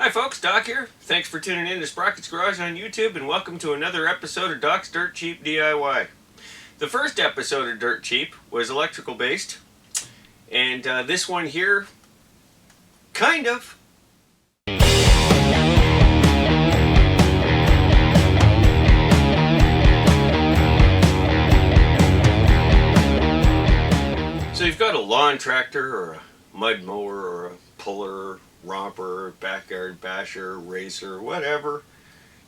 Hi folks, Doc here. Thanks for tuning in to Sprocket's Garage on YouTube, and welcome to another episode of Doc's Dirtcheap DIY. The first episode of Dirtcheap was electrical based, and this one here, kind of. So you've got a lawn tractor or a mud mower or a puller, romper, backyard basher, racer, whatever.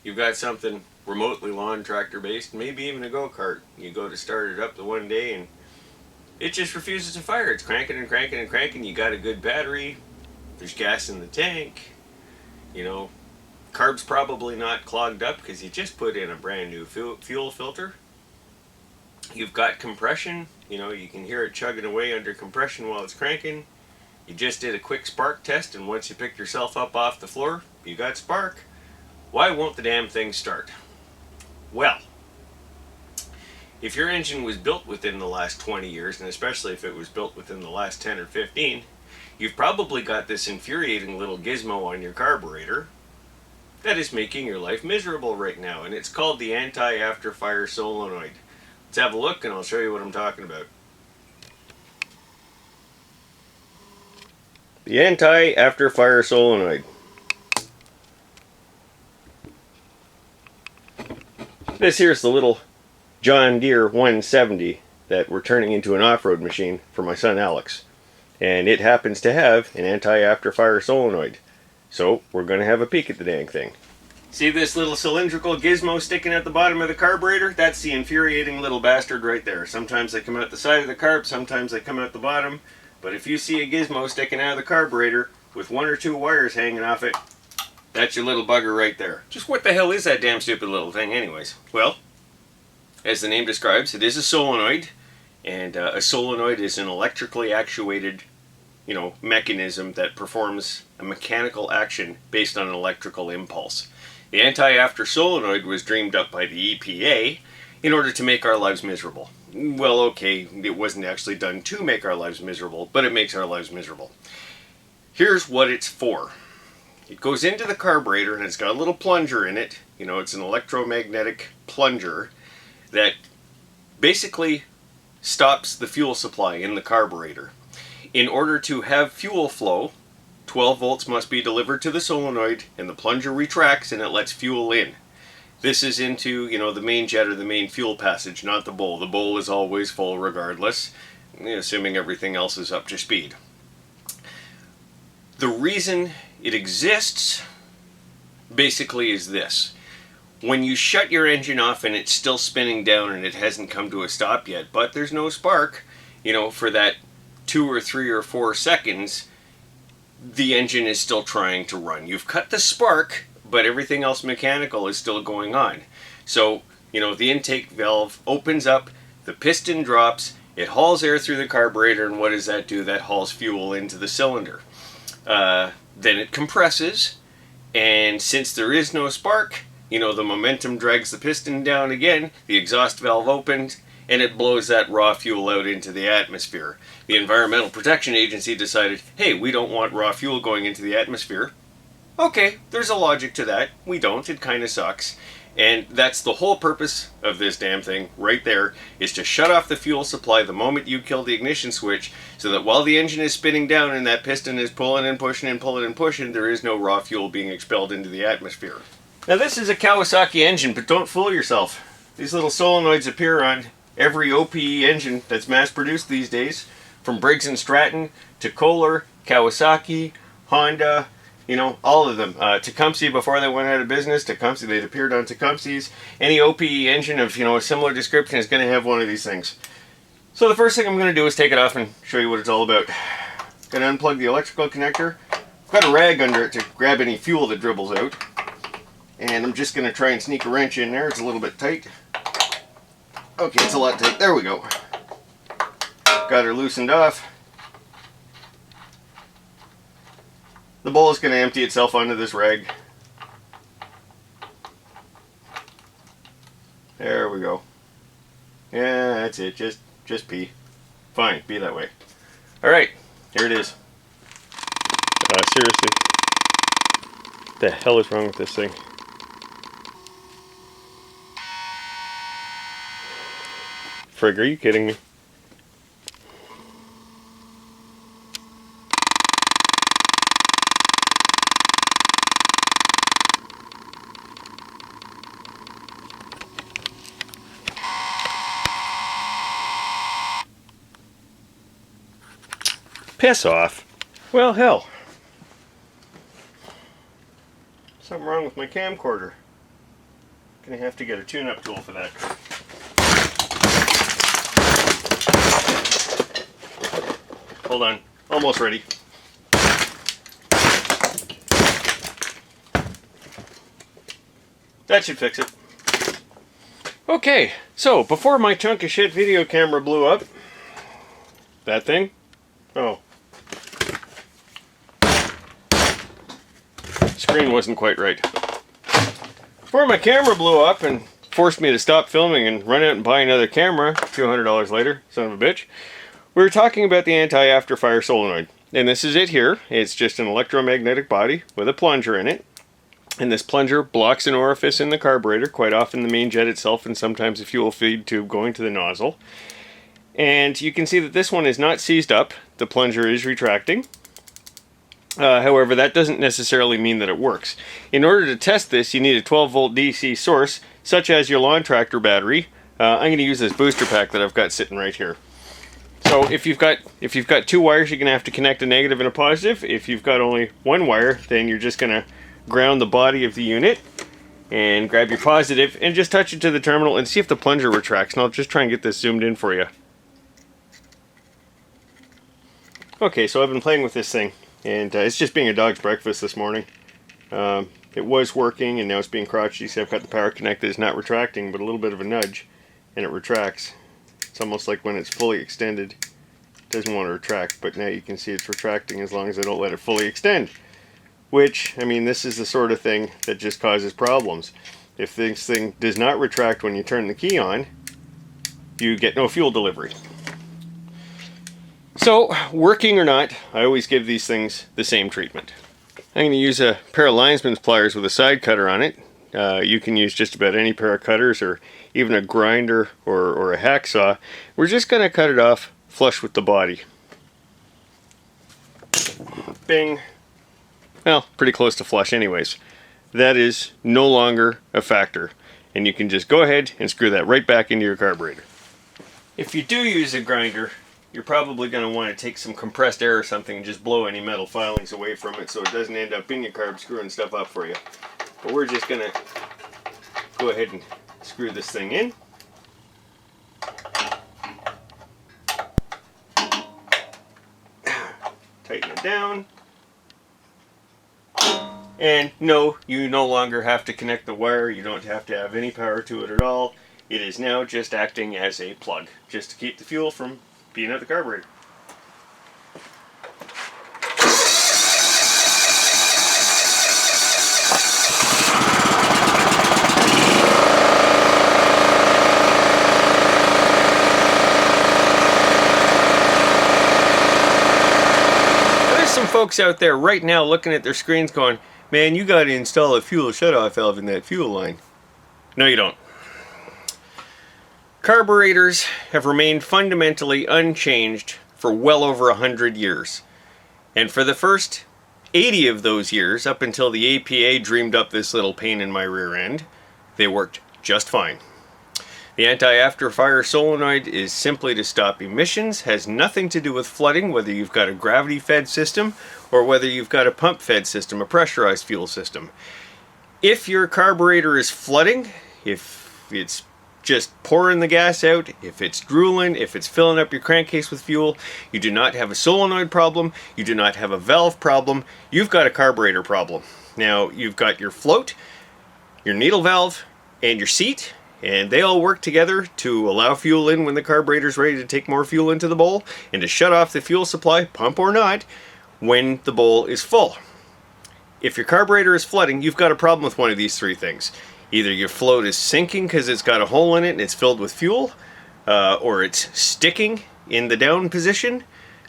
You've got something remotely lawn tractor based, maybe even a go-kart. You go to start it up the one day and it just refuses to fire. It's cranking and cranking and cranking. You got a good battery. There's gas in the tank. You know, carb's probably not clogged up because you just put in a brand new fuel filter. You've got compression. You know, you can hear it chugging away under compression while it's cranking. You just did a quick spark test, and once you picked yourself up off the floor, you got spark. Why won't the damn thing start? Well, if your engine was built within the last 20 years, and especially if it was built within the last 10 or 15, you've probably got this infuriating little gizmo on your carburetor that is making your life miserable right now, and it's called the Anti-Afterfire Solenoid. Let's have a look and I'll show you what I'm talking about. The Anti-Afterfire Solenoid. This here's the little John Deere 170 that we're turning into an off-road machine for my son Alex. And it happens to have an anti-afterfire solenoid. So we're going to have a peek at the dang thing. See this little cylindrical gizmo sticking at the bottom of the carburetor? That's the infuriating little bastard right there. Sometimes they come out the side of the carb, sometimes they come out the bottom. But if you see a gizmo sticking out of the carburetor with one or two wires hanging off it, that's your little bugger right there. Just what the hell is that damn stupid little thing anyways? Well, as the name describes, it is a solenoid. And a solenoid is an electrically actuated, mechanism that performs a mechanical action based on an electrical impulse. The anti-after solenoid was dreamed up by the EPA in order to make our lives miserable. Well, okay, it wasn't actually done to make our lives miserable, but it makes our lives miserable. Here's what it's for. It goes into the carburetor and it's got a little plunger in it. It's an electromagnetic plunger that basically stops the fuel supply in the carburetor. In order to have fuel flow, 12 volts must be delivered to the solenoid and the plunger retracts and it lets fuel in. This is into, the main jet or the main fuel passage, not the bowl. The bowl is always full regardless, assuming everything else is up to speed. The reason it exists basically is this. When you shut your engine off and it's still spinning down and it hasn't come to a stop yet, but there's no spark, for that 2 or 3 or 4 seconds, the engine is still trying to run. You've cut the spark, but everything else mechanical is still going on. So, the intake valve opens up, the piston drops, it hauls air through the carburetor, and what does that do? That hauls fuel into the cylinder. Then it compresses, and since there is no spark, the momentum drags the piston down again, the exhaust valve opens, and it blows that raw fuel out into the atmosphere. The Environmental Protection Agency decided, hey, we don't want raw fuel going into the atmosphere. Okay, there's a logic to that. We don't. It kind of sucks. And that's the whole purpose of this damn thing right there, is to shut off the fuel supply the moment you kill the ignition switch, so that while the engine is spinning down and that piston is pulling and pushing and pulling and pushing, there is no raw fuel being expelled into the atmosphere. Now this is a Kawasaki engine, but don't fool yourself. These little solenoids appear on every OPE engine that's mass-produced these days, from Briggs & Stratton to Kohler, Kawasaki, Honda, all of them. Tecumseh, before they went out of business, they'd appeared on Tecumseh's. Any OPE engine of, a similar description is going to have one of these things. So the first thing I'm going to do is take it off and show you what it's all about. Going to unplug the electrical connector. I've got a rag under it to grab any fuel that dribbles out. And I'm just going to try and sneak a wrench in there. It's a little bit tight. Okay, it's a lot tight. There we go. Got her loosened off. The bowl is going to empty itself onto this rag. There we go. Yeah, that's it. Just pee. Fine, be that way. Alright, here it is. Seriously. The hell is wrong with this thing? Frig, are you kidding me? Piss off. Well, hell. Something wrong with my camcorder. Gonna have to get a tune-up tool for that. Hold on. Almost ready. That should fix it. Okay, so before my chunk of shit video camera blew up, that thing? Oh. Screen wasn't quite right. Before my camera blew up and forced me to stop filming and run out and buy another camera $200 later, son of a bitch, we were talking about the Anti-Afterfire Solenoid. And this is it here. It's just an electromagnetic body with a plunger in it. And this plunger blocks an orifice in the carburetor, quite often the main jet itself and sometimes a fuel feed tube going to the nozzle. And you can see that this one is not seized up. The plunger is retracting. However, that doesn't necessarily mean that it works. In order to test this, you need a 12-volt DC source, such as your lawn tractor battery. I'm going to use this booster pack that I've got sitting right here. So if you've got two wires, you're going to have to connect a negative and a positive. If you've got only one wire, then you're just going to ground the body of the unit and grab your positive and just touch it to the terminal and see if the plunger retracts. And I'll just try and get this zoomed in for you. Okay, so I've been playing with this thing. And it's just being a dog's breakfast this morning. It was working, and now it's being crotchety. See, I've got the power connected. It's not retracting, but a little bit of a nudge, and it retracts. It's almost like when it's fully extended, it doesn't want to retract, but now you can see it's retracting as long as I don't let it fully extend. Which, I mean, this is the sort of thing that just causes problems. If this thing does not retract when you turn the key on, you get no fuel delivery. So, working or not, I always give these things the same treatment. I'm going to use a pair of linesman's pliers with a side cutter on it. You can use just about any pair of cutters or even a grinder or a hacksaw. We're just going to cut it off flush with the body. Bing. Well, pretty close to flush anyways. That is no longer a factor. And you can just go ahead and screw that right back into your carburetor. If you do use a grinder, you're probably going to want to take some compressed air or something and just blow any metal filings away from it so it doesn't end up in your carb screwing stuff up for you. But we're just going to go ahead and screw this thing in. Tighten it down. And no, you no longer have to connect the wire. You don't have to have any power to it at all. It is now just acting as a plug, just to keep the fuel from being at the carburetor. There's some folks out there right now looking at their screens going, man, you got to install a fuel shutoff valve in that fuel line. No, you don't. Carburetors have remained fundamentally unchanged for well over 100 years. And for the first 80 of those years, up until the APA dreamed up this little pain in my rear end, they worked just fine. The Anti-Afterfire Solenoid is simply to stop emissions, has nothing to do with flooding, whether you've got a gravity-fed system or whether you've got a pump-fed system, a pressurized fuel system. If your carburetor is flooding, if it's just pouring the gas out, if it's drooling, if it's filling up your crankcase with fuel, you do not have a solenoid problem, you do not have a valve problem, you've got a carburetor problem. Now, you've got your float, your needle valve, and your seat, and they all work together to allow fuel in when the carburetor's ready to take more fuel into the bowl, and to shut off the fuel supply, pump or not, when the bowl is full. If your carburetor is flooding, you've got a problem with one of these three things. Either your float is sinking because it's got a hole in it and it's filled with fuel, or it's sticking in the down position,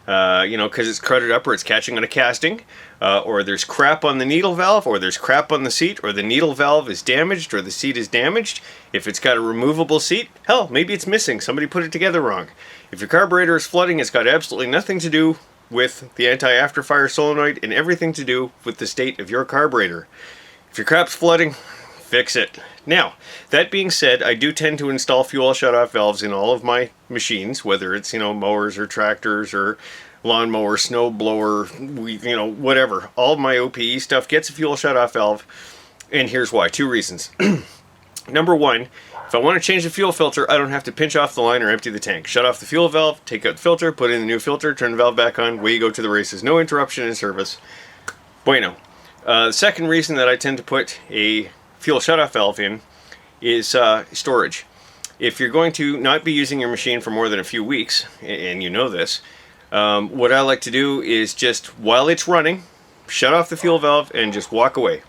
You know, because it's crowded up or it's catching on a casting, or there's crap on the needle valve, or there's crap on the seat, or the needle valve is damaged, or the seat is damaged. If it's got a removable seat, hell, maybe it's missing. Somebody put it together wrong. If your carburetor is flooding, it's got absolutely nothing to do with the anti-afterfire solenoid and everything to do with the state of your carburetor. If your crap's flooding, fix it. Now, that being said, I do tend to install fuel shutoff valves in all of my machines, whether it's, you know, mowers or tractors or lawnmower, snow blower, you know, whatever. All of my OPE stuff gets a fuel shutoff valve, and here's why. Two reasons. Number one, if I want to change the fuel filter, I don't have to pinch off the line or empty the tank. Shut off the fuel valve, take out the filter, put in the new filter, turn the valve back on, away you go to the races. No interruption in service. Bueno. The second reason that I tend to put a fuel shutoff valve in is storage. If you're going to not be using your machine for more than a few weeks, and you know this, what I like to do is just, while it's running, shut off the fuel valve and just walk away.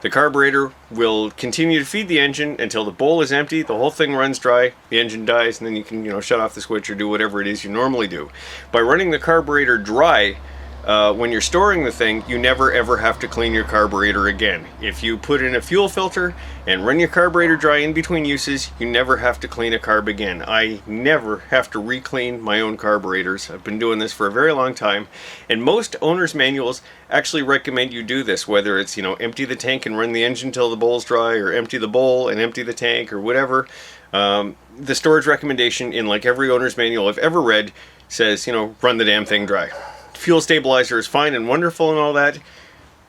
The carburetor will continue to feed the engine until the bowl is empty, the whole thing runs dry, the engine dies, and then you can, you know, shut off the switch or do whatever it is you normally do. By running the carburetor dry, when you're storing the thing, you never ever have to clean your carburetor again. If you put in a fuel filter and run your carburetor dry in between uses, you never have to clean a carb again. I never have to re-clean my own carburetors. I've been doing this for a very long time, and most owner's manuals actually recommend you do this, whether it's, you know, empty the tank and run the engine till the bowl's dry, or empty the bowl and empty the tank, or whatever. The storage recommendation in like every owner's manual I've ever read says, you know, run the damn thing dry. Fuel stabilizer is fine and wonderful and all that.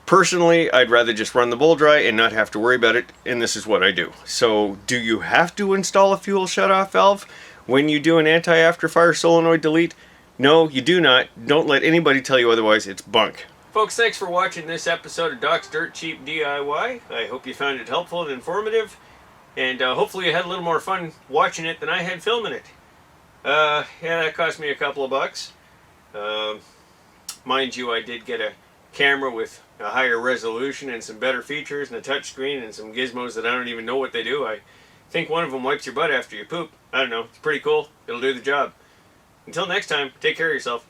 Personally, I'd rather just run the bowl dry and not have to worry about it, and this is what I do. So, do you have to install a fuel shutoff valve when you do an anti-afterfire solenoid delete? No, you do not. Don't let anybody tell you otherwise. It's bunk. Folks, thanks for watching this episode of Doc's Dirt Cheap DIY. I hope you found it helpful and informative, and hopefully you had a little more fun watching it than I had filming it. Yeah, that cost me a couple of bucks. Mind you, I did get a camera with a higher resolution and some better features and a touch screen and some gizmos that I don't even know what they do. I think one of them wipes your butt after you poop. I don't know. It's pretty cool. It'll do the job. Until next time, take care of yourself.